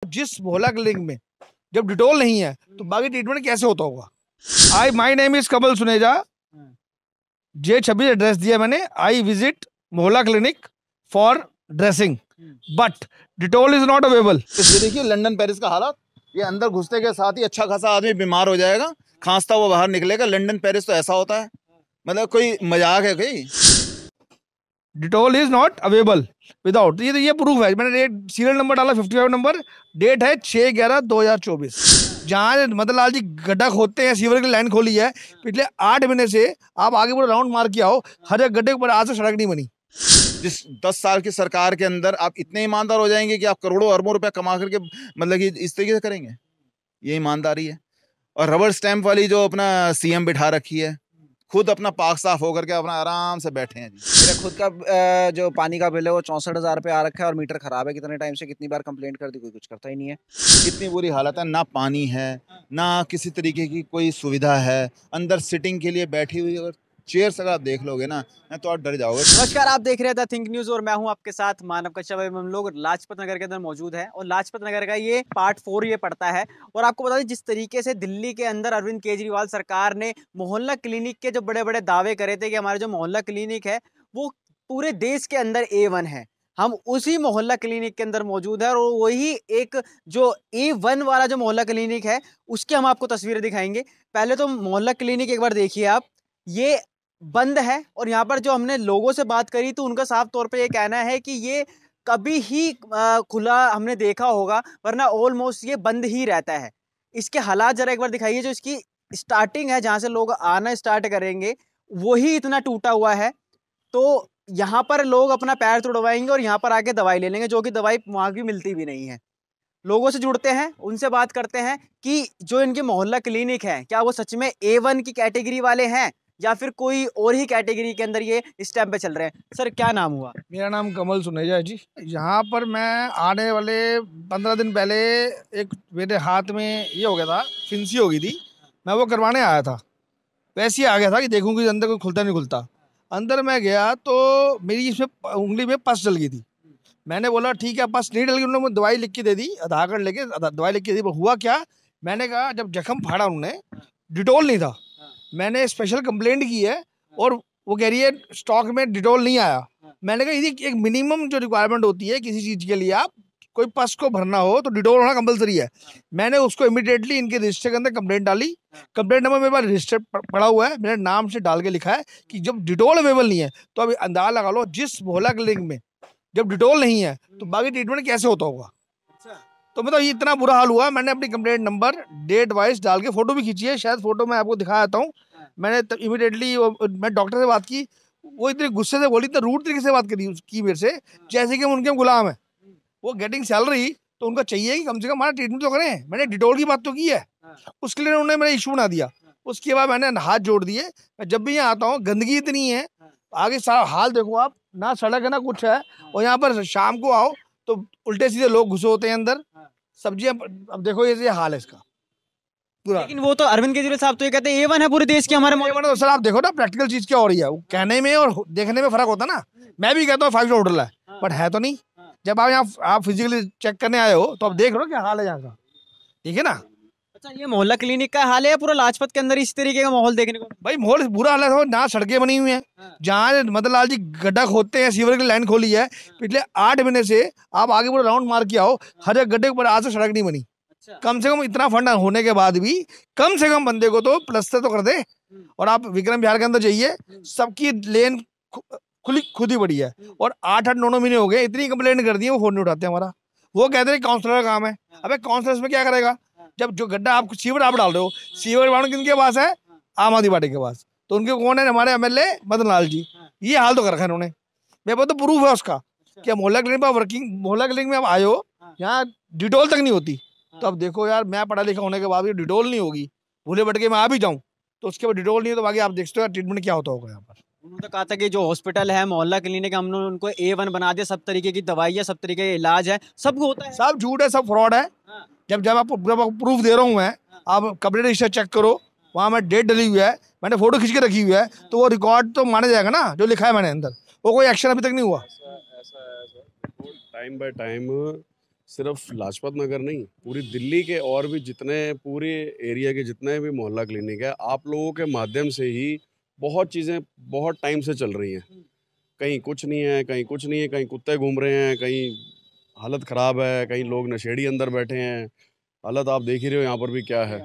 जिस मोहल्ला क्लिनिक में जब डिटॉल नहीं है तो बाकी ट्रीटमेंट कैसे होता होगा। My name is Kamal Suneja, J26 address दिया मैंने। आई विजिट मोहल्ला clinic for dressing but Dettol is not available. देखिए लंदन पेरिस का हालत, ये अंदर घुसने के साथ ही अच्छा खासा आदमी बीमार हो जाएगा, खांसता हुआ बाहर निकलेगा। लंदन पेरिस तो ऐसा होता है, मतलब कोई मजाक है कोई। Dettol is not available without, ये प्रूफ है। मैंने सीरियल नंबर डाला 55 नंबर, डेट है 6/11/2024। जहाँ मदन लाल जी गड्ढा खोदते हैं, सीवर की लाइन खोली है, पिछले 8 महीने से आप आगे पूरा राउंड मार के आओ, हर एक गड्ढे के ऊपर आज से सड़क नहीं बनी। जिस 10 साल की सरकार के अंदर आप इतने ईमानदार हो जाएंगे कि आप करोड़ों अरबों रुपए कमा करके मतलब कि इस तरीके से करेंगे, ये ईमानदारी है। और रबर स्टैंप वाली जो अपना सीएम बिठा रखी है, खुद अपना पाक साफ होकर के अपना आराम से बैठे हैं जी। मेरा खुद का जो पानी का बिल है वो 64,000 रुपये आ रखा है और मीटर खराब है। कितने टाइम से कितनी बार कंप्लेंट कर दी, कोई कुछ करता ही नहीं है। इतनी बुरी हालत है, ना पानी है ना किसी तरीके की कोई सुविधा है। अंदर सिटिंग के लिए बैठी हुई अगर चेयर्स अगर आप देख लोगे ना तो आप डर जाओगे। नमस्कार, आप देख रहे थे थिंक न्यूज और मैं हूं आपके साथ मानव कच्छप। हम लोग लाजपत नगर के अंदर मौजूद हैं और लाजपत नगर का ये पार्ट 4 ये पड़ता है। और आपको बता दें, जिस तरीके से दिल्ली के अंदर अरविंद केजरीवाल सरकार ने मोहल्ला क्लिनिक के जो बड़े बड़े दावे करे थे कि हमारा जो मोहल्ला क्लिनिक है वो पूरे देश के अंदर A1 है, हम उसी मोहल्ला क्लिनिक के अंदर मौजूद है। और वही एक जो A1 वाला जो मोहल्ला क्लिनिक है उसकी हम आपको तस्वीरें दिखाएंगे। पहले तो मोहल्ला क्लिनिक एक बार देखिए आप, ये बंद है। और यहाँ पर जो हमने लोगों से बात करी तो उनका साफ तौर पे ये कहना है कि ये कभी ही खुला हमने देखा होगा, वरना ऑलमोस्ट ये बंद ही रहता है। इसके हालात जरा एक बार दिखाइए। जो इसकी स्टार्टिंग है, जहाँ से लोग आना स्टार्ट करेंगे, वही इतना टूटा हुआ है। तो यहाँ पर लोग अपना पैर तुड़वाएंगे और यहाँ पर आके दवाई ले लेंगे, जो कि दवाई वहाँ की मिलती भी नहीं है। लोगों से जुड़ते हैं, उनसे बात करते हैं कि जो इनके मोहल्ला क्लिनिक है क्या वो सच में A1 की कैटेगरी वाले हैं या फिर कोई और ही कैटेगरी के अंदर ये स्टैम्प पे चल रहे हैं। सर क्या नाम हुआ? मेरा नाम कमल सुनेजा है जी। यहाँ पर मैं आने वाले 15 दिन पहले एक मेरे हाथ में ये हो गया था, फिंसी हो गई थी, मैं वो करवाने आया था। वैसे ही आ गया था कि देखूँ कि अंदर कोई खुलता नहीं खुलता। अंदर मैं गया तो मेरी इसमें उंगली में पस डल गई थी। मैंने बोला ठीक है, पस नहीं डल गई, उन्होंने दवाई लिख के दे दी, आधार कार्ड लेके दवाई लिख के दी। हुआ क्या, मैंने कहा जब जख्म फाड़ा उन्होंने, डिटॉल नहीं था। मैंने स्पेशल कंप्लेंट की है और वो कह रही है स्टॉक में डिटॉल नहीं आया। मैंने कहा यदि एक मिनिमम जो रिक्वायरमेंट होती है किसी चीज़ के लिए, आप कोई पस को भरना हो तो डिटॉल होना कंपलसरी है। मैंने उसको इमीडिएटली इनके रजिस्टर के अंदर कंप्लेंट डाली। कंप्लेंट नंबर मेरे पास रजिस्टर पड़ा हुआ है, मेरे नाम से डाल के लिखा है कि जब डिटॉल अवेलेबल नहीं है तो अभी अंदाजा लगा लो, जिस मोहल्ला क्लिनिक में जब डिटॉल नहीं है तो बाकी ट्रीटमेंट कैसे होता होगा। तो मतलब ये इतना बुरा हाल हुआ। मैंने अपनी कंप्लेंट नंबर डेट वाइज डाल के फोटो भी खींची है, शायद फोटो मैं आपको दिखा देता हूँ। मैंने इमीडिएटली मैं डॉक्टर से बात की, वो इतने गुस्से से बोली, इतना रूड तरीके से बात की मेरे से, जैसे कि हम उनके गुलाम हैं। वो गेटिंग सैलरी तो उनको चाहिए कि कम से कम हमारा ट्रीटमेंट तो करें। मैंने डिटॉल की बात तो की है, उसके लिए उन्होंने मेरा इशू बना दिया। उसके बाद मैंने हाथ जोड़ दिए। मैं जब भी यहाँ आता हूँ, गंदगी इतनी है, आगे सारा हाल देखो आप, ना सड़क है ना कुछ है। और यहाँ पर शाम को आओ तो उल्टे सीधे लोग घुसे होते हैं अंदर, सब्जियां। अब देखो ये हाल है इसका पूरा। लेकिन वो तो अरविंद केजरीवाल साहब तो ये कहते हैं A1 है पूरे देश के हमारे मोहल्ले। तो सर आप देखो ना प्रैक्टिकल चीज क्या हो रही है, वो कहने में और देखने में फर्क होता है ना। मैं भी कहता हूँ 5 स्टार होटल है, बट है तो नहीं। जब आप यहाँ आप फिजिकली चेक करने आए हो तो आप देख लो क्या हाल है यहाँ का, ठीक है ना। अच्छा, ये मोहल्ला क्लिनिक का हाल है या पूरा लाजपत के अंदर इस तरीके का माहौल देखने को? भाई माहौल बुरा हाल है, ना सड़कें बनी हुई हैं। जहाँ मदन लाल जी गड्ढा खोदते हैं, सीवर की लाइन खोली है, पिछले 8 महीने से आप आगे पूरा राउंड मार के आओ, हर एक गड्ढे के ऊपर आज से सड़क नहीं बनी। कम से कम इतना फंड होने के बाद भी कम से कम बंदे को तो प्लस्तर तो कर दे। और आप विक्रम विहार के अंदर जाइए, सबकी लेन खुद ही बड़ी है। और 8-8 9 महीने हो गए, इतनी कंप्लेंट कर दी है, वो फोन नहीं उठाते हमारा। वो कहते हैं काउंसलर का काम है। अबे काउंसलर में क्या करेगा, जब जो गड्ढा आप सीवर आप डाल रहे हो, सीवर वार्ड किनके पास है? आम आदमी पार्टी के पास। तो उनके कौन है? हमारे MLA मदन लाल जी। ये हाल तो कर रखा है उन्होंने। मेरे पास तो प्रूफ है उसका कि मोहल्ला क्लिनिक पर वर्किंग, मोहल्ला क्लिनिक में आप आए हो, यहाँ डिटॉल तक नहीं होती। तो अब देखो यार, मैं पढ़ा लिखा होने के बाद भी डिटॉल नहीं होगी, भूले भटके मैं आ भी जाऊँ तो उसके बाद डिटॉल नहीं है, तो बाकी आप देखते हो ट्रीटमेंट क्या होता होगा यहाँ पर। उन्होंने कहा था कि जो हॉस्पिटल है मोहल्ला क्लिनिक, हमने उनको A1 बना दिया, सब तरीके की दवाइयाँ, सब तरीके का इलाज है, सब होता है। सब झूठ है, सब फ्रॉड है। जब आपको प्रूफ दे रहा हूँ मैं, आप कंप्लीट रजिस्टर चेक करो, वहाँ मैं डेट डली हुई है, मैंने फोटो खींच के रखी हुई है, तो वो रिकॉर्ड तो माना जाएगा ना जो लिखा है मैंने अंदर। वो कोई एक्शन अभी तक नहीं हुआ। टाइम बाय टाइम सिर्फ लाजपत नगर नहीं, पूरी दिल्ली के और भी जितने पूरे एरिया के जितने भी मोहल्ला क्लिनिक है, आप लोगों के माध्यम से ही बहुत चीज़ें बहुत टाइम से चल रही हैं। कहीं कुछ नहीं है, कहीं कुछ नहीं है, कहीं कुत्ते घूम रहे हैं, कहीं हालत ख़राब है, कहीं लोग नशेड़ी अंदर बैठे हैं। हालत आप देख ही रहे हो यहाँ पर भी क्या है।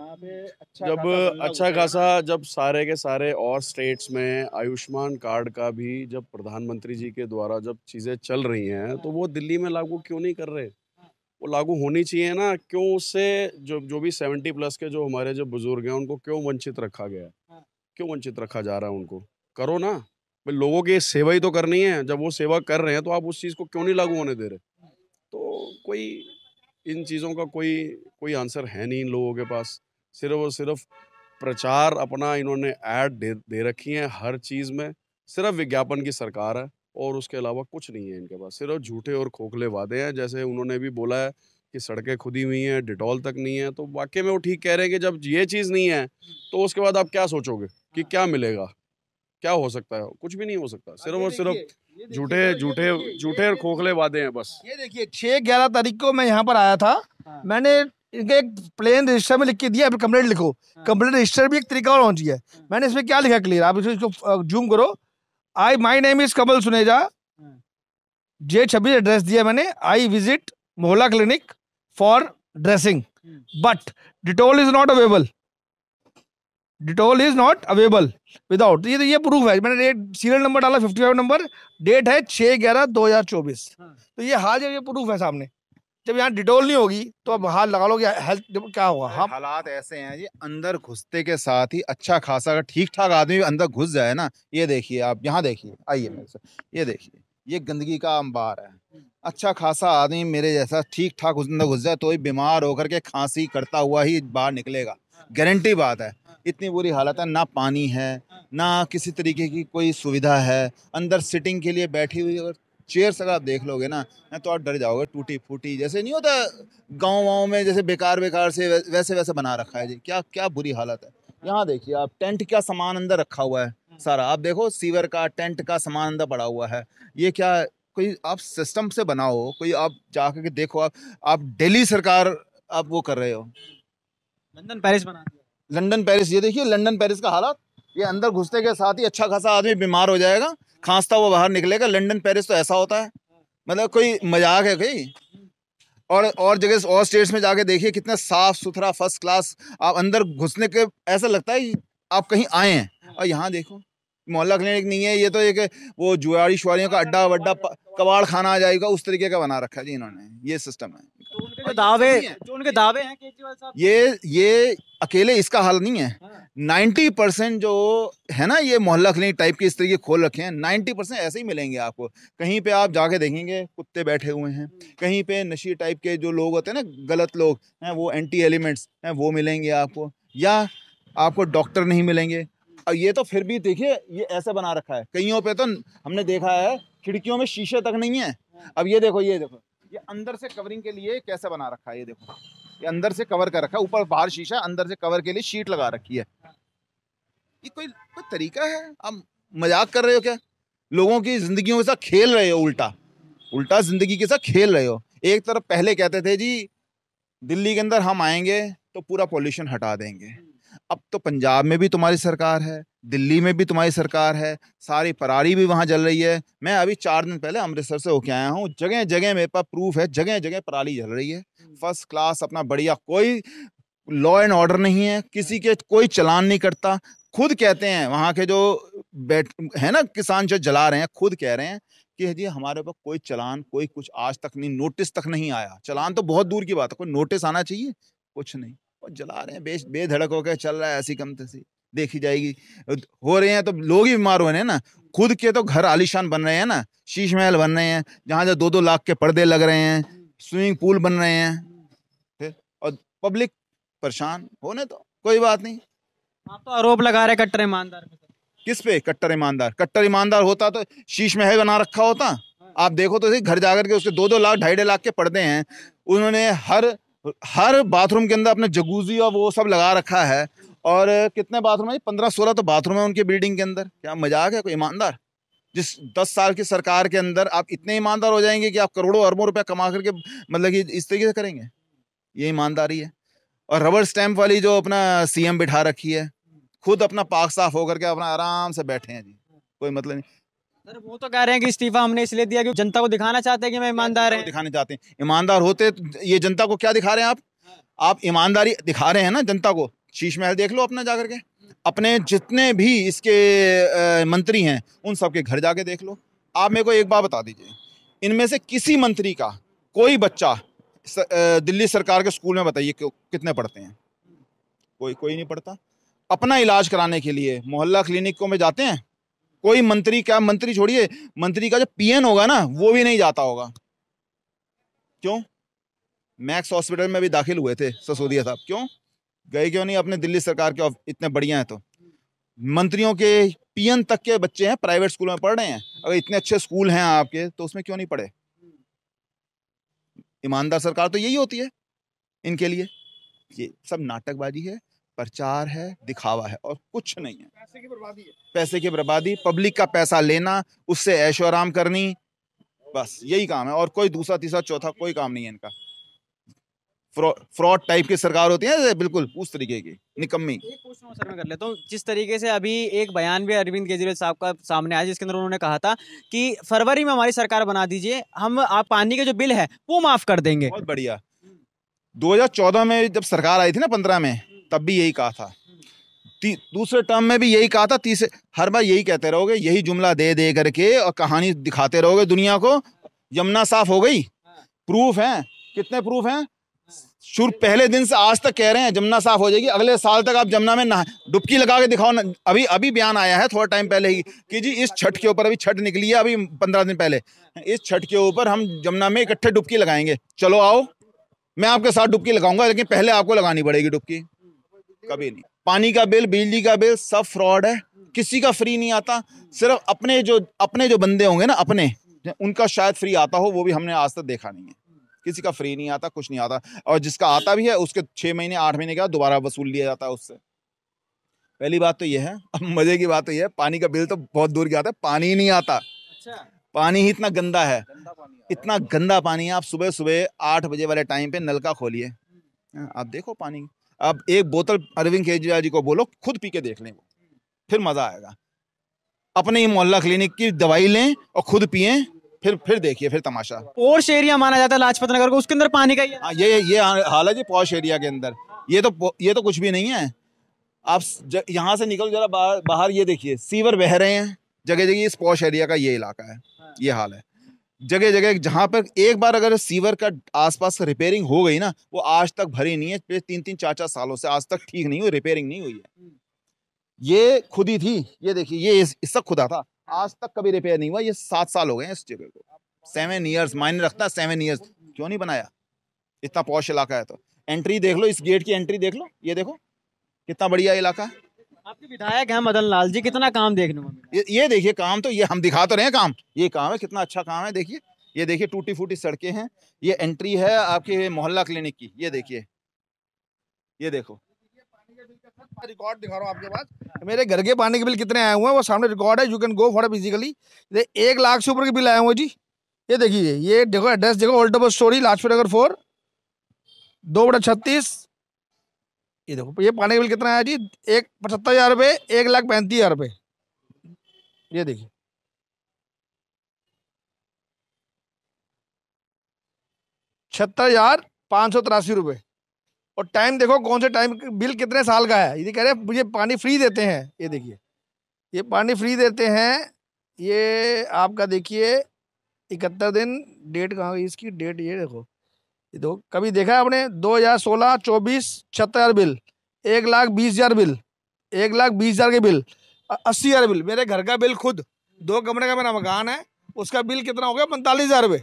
जब अच्छा खासा जब सारे के सारे और स्टेट्स में आयुष्मान कार्ड का भी जब प्रधानमंत्री जी के द्वारा जब चीज़ें चल रही हैं, तो वो दिल्ली में लागू क्यों नहीं कर रहे? वो लागू होनी चाहिए ना। क्यों उससे जो भी 70+ के जो हमारे जो बुजुर्ग हैं, उनको क्यों वंचित रखा गया है? क्यों वंचित रखा जा रहा है उनको? करो ना भाई, लोगों की सेवा ही तो करनी है। जब वो सेवा कर रहे हैं तो आप उस चीज़ को क्यों नहीं लागू होने दे रहे? तो कोई इन चीज़ों का कोई आंसर है नहीं इन लोगों के पास। सिर्फ और सिर्फ प्रचार अपना इन्होंने ऐड दे रखी है हर चीज़ में। सिर्फ विज्ञापन की सरकार है और उसके अलावा कुछ नहीं है इनके पास। सिर्फ झूठे और खोखले वादे हैं। जैसे उन्होंने भी बोला है कि सड़कें खुदी हुई हैं, डिटॉल तक नहीं है, तो वाकई में वो ठीक कह रहे हैं कि जब ये चीज़ नहीं है तो उसके बाद आप क्या सोचोगे कि क्या मिलेगा, क्या हो सकता है? कुछ भी नहीं हो सकता। सिर्फ और सिर्फ झूठे और खोखले वादे हैं बस। ये देखिए 6-11 तारीख को मैं यहाँ पर आया था। मैंने इनके एक प्लेन रजिस्टर में लिख के दिया, कंप्लेंट लिखो। कंप्लेंट रजिस्टर भी एक तरीका और होना चाहिए। मैंने इसमें क्या लिखा क्लियर, आप इसको जूम करो। My name is Kamal Suneja, J26 address दिया मैंने। आई विजिट मोहल्ला clinic for dressing, but Dettol is not available. Dettol is not available without. ये प्रूफ है। मैंने सीरियल नंबर डाला 55 नंबर, डेट है 6/11/2024। तो ये हाल ये प्रूफ है सामने। जब यहाँ डिटॉल नहीं होगी तो अब हाल लगा लो कि हेल्थ क्या होगा। हम हालात ऐसे हैं जी, अंदर घुसते के साथ ही अच्छा खासा अगर ठीक ठाक आदमी अंदर घुस जाए ना, ये देखिए आप, यहाँ देखिए, आइए मेरे से, ये देखिए, ये गंदगी का अंबार है। अच्छा खासा आदमी मेरे जैसा ठीक ठाक अंदर घुस जाए तो ही बीमार होकर के खांसी करता हुआ ही बाहर निकलेगा, गारंटी बात है। इतनी बुरी हालत है, ना पानी है, ना किसी तरीके की कोई सुविधा है। अंदर सिटिंग के लिए बैठी हुई और चेयर्स अगर आप देख लोगे ना तो आप डर जाओगे, टूटी फूटी, जैसे नहीं होता गाँव में जैसे बेकार से वैसे बना रखा है जी। क्या बुरी हालत है। यहाँ देखिए आप, टेंट का सामान अंदर रखा हुआ है सारा। आप देखो सीवर का, टेंट का सामान अंदर पड़ा हुआ है। ये क्या, कोई आप सिस्टम से बनाओ, कोई आप जाकर के देखो। आप दिल्ली सरकार आप वो कर रहे हो, लंदन पेरिस बना दिया। लंदन पेरिस, ये देखिए लंदन पेरिस का हालत। ये अंदर घुसते के साथ ही अच्छा खासा आदमी बीमार हो जाएगा, खांसता हुआ बाहर निकलेगा। लंदन पेरिस तो ऐसा होता है, मतलब कोई मजाक है कोई? और जगह और स्टेट्स में जाके देखिए कितना साफ सुथरा फर्स्ट क्लास। आप अंदर घुसने के ऐसा लगता है आप कहीं आए हैं। और यहाँ देखो मोहल्ला क्लिनिक नहीं है, ये तो एक वो जुआरी शुआरियों का अड्डा वड्डा कबाड़ खाना आ जाएगा, उस तरीके का बना रखा है जी इन्होंने। ये सिस्टम है। तो उनके जो दावे हैं केजरीवाल साहब, ये अकेले इसका हल नहीं है। 90% जो है ना ये मोहल्ला क्लिनिक टाइप के इस तरीके खोल रखे हैं, 90% ऐसे ही मिलेंगे आपको। कहीं पे आप जाके देखेंगे कुत्ते बैठे हुए हैं, कहीं पे नशी टाइप के जो लोग होते हैं ना, गलत लोग हैं, वो एंटी एलिमेंट्स हैं, वो मिलेंगे आपको, या आपको डॉक्टर नहीं मिलेंगे। और ये तो फिर भी देखिए ये ऐसे बना रखा है। कईयों पे तो हमने देखा है खिड़कियों में शीशे तक नहीं है। अब ये देखो ये अंदर से कवरिंग के लिए कैसे बना रखा है। ये देखो ये अंदर से कवर कर रखा है, ऊपर बाहर शीशा, अंदर से कवर के लिए शीट लगा रखी है। ये कोई तरीका है? आप मजाक कर रहे हो क्या? लोगों की जिंदगियों के साथ खेल रहे हो, उल्टा जिंदगी के साथ खेल रहे हो। एक तरफ पहले कहते थे जी दिल्ली के अंदर हम आएंगे तो पूरा पॉल्यूशन हटा देंगे। अब तो पंजाब में भी तुम्हारी सरकार है, दिल्ली में भी तुम्हारी सरकार है, सारी परारी भी वहां जल रही है। मैं अभी 4 दिन पहले अमृतसर से होके आया हूँ, जगह जगह मेरे पास प्रूफ है, जगह जगह पराली जल रही है फर्स्ट क्लास अपना बढ़िया। कोई लॉ एंड ऑर्डर नहीं है, किसी के कोई चलान नहीं करता। खुद कहते हैं वहां के जो है ना किसान जो जला रहे हैं, खुद कह रहे हैं कि जी हमारे पास कोई चलान, कोई कुछ आज तक नहीं, नोटिस तक नहीं आया। चलान तो बहुत दूर की बात है, कोई नोटिस आना चाहिए, कुछ नहीं। और जला रहे हैं, बेधड़क होकर चल रहा है, ऐसी कम तैसी देखी जाएगी। हो रहे हैं तो लोग ही बीमार हो रहे हैं ना। खुद के तो घर आलीशान बन रहे हैं ना, शीश महल बन रहे हैं, जहां 2-2 लाख के पर्दे लग रहे हैं, स्विमिंग पूल बन रहे हैं, और पब्लिक परेशान होने तो कोई बात नहीं। आप तो आरोप लगा रहे कट्टर ईमानदार पे। किस पे कट्टर ईमानदार? कट्टर ईमानदार होता तो शीश महल बना रखा होता। आप देखो तो घर जाकर के उसके 2-2 लाख 2.5 लाख के पर्दे हैं। उन्होंने हर बाथरूम के अंदर अपने जगूजी और वो सब लगा रखा है। और कितने बाथरूम है? 15-16 तो बाथरूम है उनके बिल्डिंग के अंदर। क्या मजाक है? कोई ईमानदार जिस 10 साल की सरकार के अंदर आप इतने ईमानदार हो जाएंगे कि आप करोड़ों अरबों रुपए कमा करके मतलब कि इस तरीके से करेंगे? ये ईमानदारी है। और रबर स्टैंप वाली जो अपना सीएम बिठा रखी है, खुद अपना पाक साफ होकर के अपना आराम से बैठे हैं जी, कोई मतलब नहीं। सर वो तो कह रहे हैं कि इस्तीफा हमने इसलिए दिया कि जनता को दिखाना चाहते हैं कि मैं ईमानदार जनता को है। दिखाने चाहते हैं, ईमानदार होते तो ये जनता को क्या दिखा रहे हैं आप ईमानदारी दिखा रहे हैं ना जनता को। शीश महल देख लो अपना जाकर के, अपने जितने भी इसके मंत्री हैं उन सबके घर जाके देख लो। आप मेरे को एक बात बता दीजिए, इनमें से किसी मंत्री का कोई बच्चा दिल्ली सरकार के स्कूल में बताइए कितने पढ़ते हैं? कोई नहीं पढ़ता। अपना इलाज कराने के लिए मोहल्ला क्लिनिकों में जाते हैं कोई मंत्री? क्या मंत्री छोड़िए, मंत्री का जो पीएन होगा ना वो भी नहीं जाता होगा। क्यों? मैक्स हॉस्पिटल में भी दाखिल हुए थे सिसोदिया साहब, क्यों गए? क्यों नहीं? अपने दिल्ली सरकार के इतने बढ़िया हैं तो। मंत्रियों के पीएन तक के बच्चे हैं प्राइवेट स्कूल में पढ़ रहे हैं। अगर इतने अच्छे स्कूल हैं आपके तो उसमें क्यों नहीं पढ़े? ईमानदार सरकार तो यही होती है इनके लिए। ये सब नाटकबाजी है, प्रचार है, दिखावा है और कुछ नहीं है। पैसे की बर्बादी है, पैसे की बर्बादी, पब्लिक का पैसा लेना, उससे ऐशो आराम करनी, बस यही काम है। और कोई दूसरा तीसरा चौथा कोई काम नहीं है इनका। फ्रॉड टाइप की सरकार होती है बिल्कुल उस तरीके की, निकम्मी। एक क्वेश्चन सर मैं कर लेता हूँ। जिस तरीके से अभी एक बयान भी अरविंद केजरीवाल साहब का सामने आया जिसके अंदर उन्होंने कहा था कि फरवरी में हमारी सरकार बना दीजिए, हम आप पानी के जो बिल है वो माफ कर देंगे। बहुत बढ़िया। 2014 में जब सरकार आई थी ना 15 में, तब भी यही कहा था। दूसरे टर्म में भी यही कहा था। तीसरे हर बार यही कहते रहोगे, यही जुमला दे दे करके और कहानी दिखाते रहोगे दुनिया को। यमुना साफ हो गई, प्रूफ है। कितने प्रूफ हैं? शुरू पहले दिन से आज तक कह रहे हैं जमुना साफ हो जाएगी। अगले साल तक आप जमुना में डुबकी लगा के दिखाओ ना। अभी बयान आया है थोड़ा टाइम पहले ही कि जी इस छठ के ऊपर, अभी छठ निकली है अभी 15 दिन पहले, इस छठ के ऊपर हम जमुना में इकट्ठे डुबकी लगाएंगे। चलो आओ, मैं आपके साथ डुबकी लगाऊंगा, लेकिन पहले आपको लगानी पड़ेगी डुबकी। कभी नहीं। पानी का बिल, बिजली का बिल सब फ्रॉड है, किसी का फ्री नहीं आता। सिर्फ अपने जो बंदे होंगे ना, अपने उनका शायद फ्री आता हो, वो भी हमने आज तक देखा नहीं है। किसी का फ्री नहीं आता, कुछ नहीं आता। और जिसका आता भी है उसके 6 महीने 8 महीने के बाद दोबारा वसूल लिया जाता है उससे। पहली बात तो ये है। अब मजे की बात तो ये है, पानी का बिल तो बहुत दूर की आता है, पानी ही नहीं आता। अच्छा। पानी ही इतना गंदा है, इतना गंदा पानी है। आप सुबह सुबह 8 बजे वाले टाइम पे नल का खोलिए, आप देखो पानी। अब एक बोतल अरविंद केजरीवाल जी को बोलो खुद पी के देख लें, फिर मजा आएगा। अपने ही मोहल्ला क्लिनिक की दवाई लें और खुद पिए, फिर देखिए, फिर तमाशा। पॉश एरिया माना जाता है लाजपत नगर को, उसके अंदर पानी का ये हाल है जी पॉश एरिया के अंदर। ये तो कुछ भी नहीं है। आप यहाँ से निकल जरा बाहर ये देखिए, सीवर बह रहे हैं जगह जगह। इस पॉश एरिया का ये इलाका है, ये हाल है जगह जगह। जहाँ पर एक बार अगर सीवर का आसपास रिपेयरिंग हो गई ना, वो आज तक भरी नहीं है। 3-3 4-4 सालों से आज तक ठीक नहीं हुई, रिपेयरिंग नहीं हुई है। ये खुदी थी, ये देखिए, ये इसका खुदा था, आज तक कभी रिपेयर नहीं हुआ। ये 7 साल हो गए हैं इस जगह को। 7 ईयर्स मायने रखता है, 7 ईयर्स। क्यों नहीं बनाया? इतना पॉश इलाका है तो। एंट्री देख लो, इस गेट की एंट्री देख लो, ये देखो कितना बढ़िया इलाका है। आपके विधायक हैं मदन लाल जी, कितना काम देखने को मिला। ये देखिए काम तो, ये हम दिखा तो रहे हैं काम, ये काम है, कितना अच्छा काम है। देखिए, ये देखिए टूटी फूटी सड़कें हैं। ये एंट्री है आपके मोहल्ला क्लिनिक की, ये देखिए, ये देखो। रिकॉर्ड दिखा रहा हूँ आपके पास, मेरे घर के पानी के बिल कितने आए हुए हैं वो सामने रिकॉर्ड है। You can go for physically. 1 lakh से ऊपर के बिल आए हुए जी। ये देखिए, ये देखो एड्रेस देखो, old double storey, Lajpat Nagar 4, 2/36। ये देखो ये पानी का बिल कितना आया जी, 75,000 रुपये, 1,35,000 रुपये। ये देखिए, 76,583 रुपये। और टाइम देखो कौन से टाइम, बिल कितने साल का है। ये कह रहे हैं मुझे पानी फ्री देते हैं। ये देखिए, ये पानी फ्री देते हैं। ये आपका देखिए 71 दिन, डेट कहाँ गई इसकी, डेट ये देखो, ये देखो। कभी देखा है आपने 2016, 24, 76,000 बिल, 1,20,000 बिल, 1,20,000 के बिल, 80,000 बिल। मेरे घर का बिल खुद 2 कमरे का मेरा मकान है, उसका बिल कितना हो गया, 45,000 रुपये।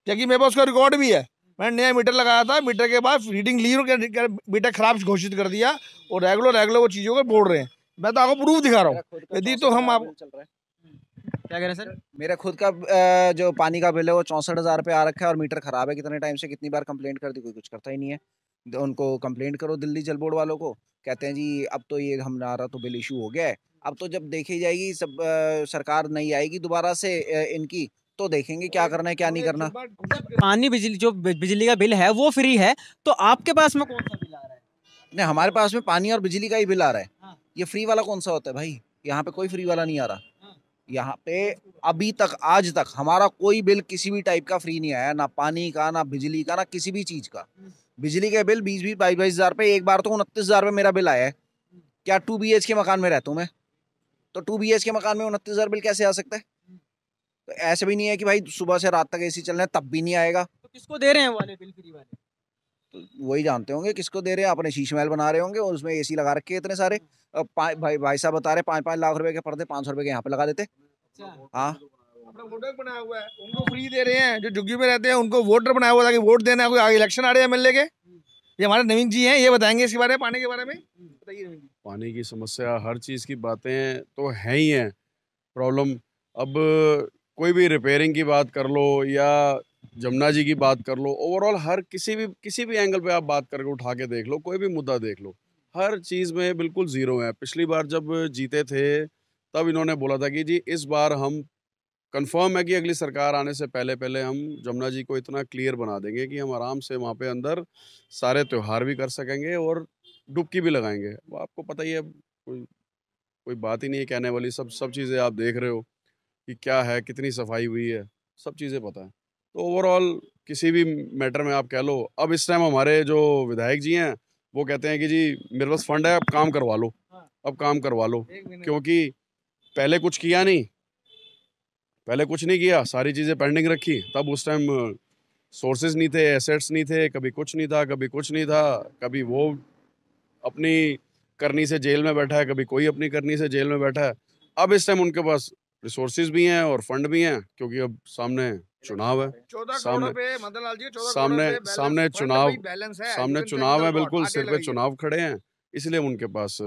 क्योंकि मेरे पास उसका रिकॉर्ड भी है। मैंने नया मीटर लगाया था, मीटर के बाद रीडिंग ली, मीटर खराब घोषित कर दिया और रेगुलर वो चीज़ों को बोल रहे हैं। मैं तो आपको प्रूफ दिखा रहा हूँ। यदि तो हम आप क्या कह रहे हैं सर? मेरा खुद का जो पानी का बिल है वो 64,000 रुपये आ रखा है और मीटर खराब है। कितने टाइम से, कितनी बार कंप्लेंट कर दी, कोई कुछ करता ही नहीं है। उनको कंप्लेंट करो दिल्ली जल बोर्ड वालों को, कहते हैं जी अब तो ये हमारा तो बिल इशू हो गया है, अब तो जब देखी जाएगी सब सरकार नहीं आएगी दोबारा से इनकी, तो देखेंगे क्या करना है क्या नहीं करना। पानी बिजली जो बिजली का बिल है वो फ्री है, तो आपके पास में कौन सा बिल आ रहा है? नहीं, हमारे पास में पानी और बिजली का ही बिल आ रहा है। हाँ। ये फ्री वाला कौन सा होता है भाई? यहाँ पे कोई फ्री वाला नहीं आ रहा। हाँ। यहाँ पे अभी तक आज तक हमारा कोई बिल किसी भी टाइप का फ्री नहीं आया, ना पानी का, ना बिजली का, ना किसी भी चीज का। बिजली के बिल 20-20, 22-22 हजार पे, एक बार तो 29,000 रुपये मेरा बिल आया है। क्या 2 BH के मकान में रहता हूँ मैं? तो 2 BH के मकान में 29,000 बिल कैसे आ सकता है? तो ऐसे भी नहीं है कि भाई सुबह से रात तक एसी चल रहे हैं तब भी नहीं आएगा। तो किसको दे रहे हैं वाले बिल फ्री वाले? तो वही जानते होंगे किसको दे रहे हैं, अपने शीश महल बना रहे होंगे और उसमें एसी लगा रखे हैं इतने सारे। भाई साहब बता रहे 5-5 लाख रुपए के पर्दे 500 रुपए के यहाँ पे लगा देते। हाँ, अपना वोटर बनाया हुआ है, उनको फ्री दे रहे हैं। जो झुग्गी में रहते हैं उनको वोटर बनाया हुआ है ताकि वोट देना है। कोई आगे इलेक्शन आ रहे हैं एमएलए के, ये हमारे नवीन जी हैं, ये बताएंगे इसके बारे में, पानी के बारे में बताइए नवीन जी। पानी की समस्या, हर चीज़ की बातें तो हैं ही हैं प्रॉब्लम। अब कोई भी रिपेयरिंग की बात कर लो या जमुना जी की बात कर लो, ओवरऑल हर किसी भी एंगल पे आप बात करके उठा के देख लो, कोई भी मुद्दा देख लो, हर चीज़ में बिल्कुल ज़ीरो है। पिछली बार जब जीते थे तब इन्होंने बोला था कि जी इस बार हम कंफर्म है कि अगली सरकार आने से पहले पहले हम जमुना जी को इतना क्लियर बना देंगे कि हम आराम से वहाँ पे अंदर सारे त्यौहार भी कर सकेंगे और डुबकी भी लगाएंगे। वो आपको पता ही है, कोई कोई बात ही नहीं है कहने वाली। सब चीज़ें आप देख रहे हो कि क्या है, कितनी सफाई हुई है, सब चीज़ें पता है। तो ओवरऑल किसी भी मैटर में आप कह लो, अब इस टाइम हमारे जो विधायक जी हैं वो कहते हैं कि जी मेरे पास फंड है, अब काम करवा लो, अब काम करवा लो, क्योंकि पहले कुछ किया नहीं, पहले कुछ नहीं किया, सारी चीज़ें पेंडिंग रखी। तब उस टाइम सोर्सेज नहीं थे, एसेट्स नहीं थे, कभी कुछ नहीं था, कभी कुछ नहीं था, कभी वो अपनी करनी से जेल में बैठा है, कभी कोई अपनी करनी से जेल में बैठा है। अब इस टाइम उनके पास रिसोर्सेज भी हैं और फंड भी हैं, क्योंकि अब सामने चुनाव है, 14 सामने करोड़ पे मदन लाल जी, 14 सामने करोड़ पे सामने बैलेंस, फंड चुनाव भाई बैलेंस है। सामने You can check चुनाव the है, report, बिल्कुल आगे सिर पे लगाइए। चुनाव खड़े हैं, इसलिए उनके पास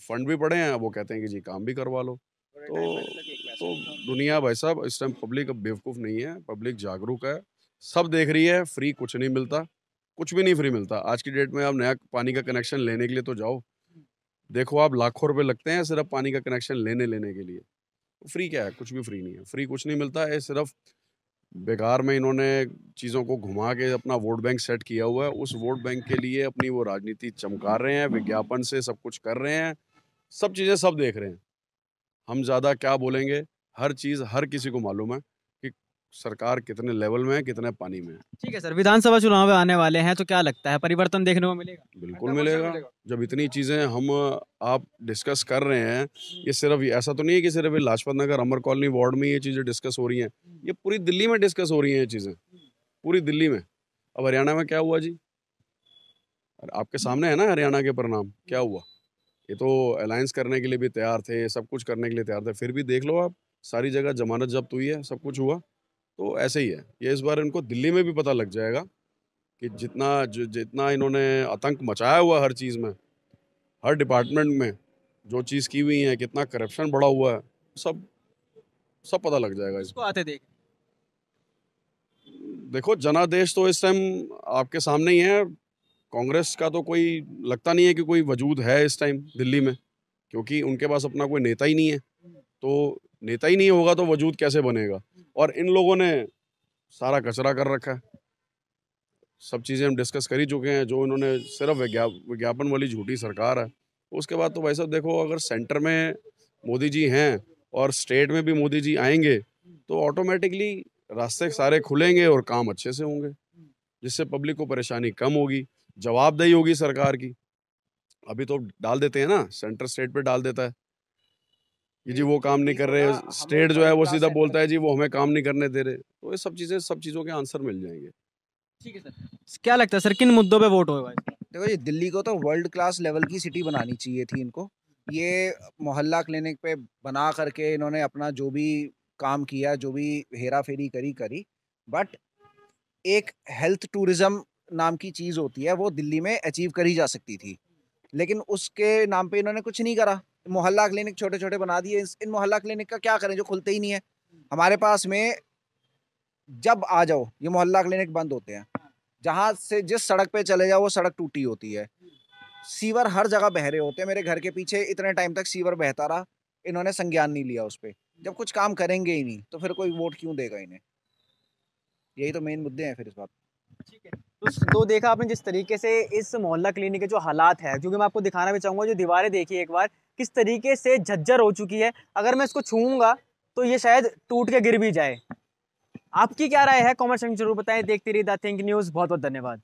फंड भी पड़े हैं। वो कहते हैं कि जी काम भी करवा लो। तो दुनिया भाई साहब इस टाइम पब्लिक अब बेवकूफ़ नहीं है, पब्लिक जागरूक है, सब देख रही है। फ्री कुछ नहीं मिलता, कुछ भी नहीं फ्री मिलता। आज की डेट में आप नया पानी का कनेक्शन लेने के लिए तो जाओ, देखो आप लाखों रुपए लगते हैं सिर्फ पानी का कनेक्शन लेने के लिए। फ्री क्या है? कुछ भी फ्री नहीं है, फ्री कुछ नहीं मिलता है। सिर्फ बेकार में इन्होंने चीज़ों को घुमा के अपना वोट बैंक सेट किया हुआ है। उस वोट बैंक के लिए अपनी वो राजनीति चमका रहे हैं, विज्ञापन से सब कुछ कर रहे हैं, सब चीज़ें सब देख रहे हैं। हम ज़्यादा क्या बोलेंगे, हर चीज़ हर किसी को मालूम है कि सरकार कितने लेवल में है, कितने पानी में है। ठीक है सर, विधानसभा चुनाव आने वाले हैं तो क्या लगता है परिवर्तन देखने को मिलेगा? बिल्कुल मिलेगा। जब इतनी चीज़ें हम आप डिस्कस कर रहे हैं, ये सिर्फ ऐसा तो नहीं है कि सिर्फ ये लाजपत नगर अमर कॉलोनी वार्ड में ये चीज़ें डिस्कस हो रही हैं, ये पूरी दिल्ली में डिस्कस हो रही हैं ये चीज़ें, पूरी दिल्ली में। अब हरियाणा में क्या हुआ जी? आपके सामने है ना हरियाणा के परिणाम क्या हुआ। ये तो अलायंस करने के लिए भी तैयार थे, सब कुछ करने के लिए तैयार थे, फिर भी देख लो आप, सारी जगह जमानत जब्त हुई है, सब कुछ हुआ। तो ऐसे ही है ये, इस बार इनको दिल्ली में भी पता लग जाएगा कि जितना इन्होंने आतंक मचाया हुआ हर चीज़ में, हर डिपार्टमेंट में जो चीज़ की हुई है, कितना करप्शन बढ़ा हुआ है, सब सब पता लग जाएगा इसको आते देख। देखो जनादेश तो इस टाइम आपके सामने ही है। कांग्रेस का तो कोई लगता नहीं है कि कोई वजूद है इस टाइम दिल्ली में, क्योंकि उनके पास अपना कोई नेता ही नहीं है। तो नेता ही नहीं होगा तो वजूद कैसे बनेगा? और इन लोगों ने सारा कचरा कर रखा है। सब चीज़ें हम डिस्कस कर ही चुके हैं। जो इन्होंने सिर्फ विज्ञापन वाली झूठी सरकार है। उसके बाद तो भाई साहब देखो, अगर सेंटर में मोदी जी हैं और स्टेट में भी मोदी जी आएंगे तो ऑटोमेटिकली रास्ते सारे खुलेंगे और काम अच्छे से होंगे, जिससे पब्लिक को परेशानी कम होगी, जवाबदेही होगी सरकार की। अभी तो डाल देते हैं ना, सेंटर स्टेट पे डाल देता है कि जी वो काम नहीं कर रहे, स्टेट जो है वो सीधा बोलता है जी वो हमें काम नहीं करने दे रहे। तो ये सब चीज़ों के आंसर मिल जाएंगे। ठीक है सर, क्या लगता है सर किन मुद्दों पे वोट होगा? देखो ये दिल्ली को तो वर्ल्ड क्लास लेवल की सिटी बनानी चाहिए थी इनको। ये मोहल्ला क्लिनिक पे बना करके इन्होंने अपना जो भी काम किया, जो भी हेरा फेरी करी, बट एक हेल्थ टूरिज्म नाम की चीज़ होती है, वो दिल्ली में अचीव करी जा सकती थी, लेकिन उसके नाम पे इन्होंने कुछ नहीं करा। मोहल्ला क्लिनिक छोटे छोटे बना दिए। इन मोहल्ला क्लिनिक का क्या करें जो खुलते ही नहीं है। हमारे पास में जब आ जाओ ये मोहल्ला क्लिनिक बंद होते हैं। जहाँ से जिस सड़क पे चले जाओ वो सड़क टूटी होती है। सीवर हर जगह बह रहे होते हैं, मेरे घर के पीछे इतने टाइम तक सीवर बहता रहा, इन्होंने संज्ञान नहीं लिया उस पर। जब कुछ काम करेंगे ही नहीं तो फिर कोई वोट क्यों देगा इन्हें? यही तो मेन मुद्दे हैं फिर इस बात। ठीक है, तो देखा आपने जिस तरीके से इस मोहल्ला क्लिनिक के जो हालात है, जो कि मैं आपको दिखाना भी चाहूँगा, जो दीवारें देखिए एक बार किस तरीके से झज्जर हो चुकी है। अगर मैं इसको छूऊंगा तो ये शायद टूट के गिर भी जाए। आपकी क्या राय है कमेंट सेक्शन में जरूर बताएं। देखते रहिए द थिंक न्यूज़। बहुत बहुत धन्यवाद।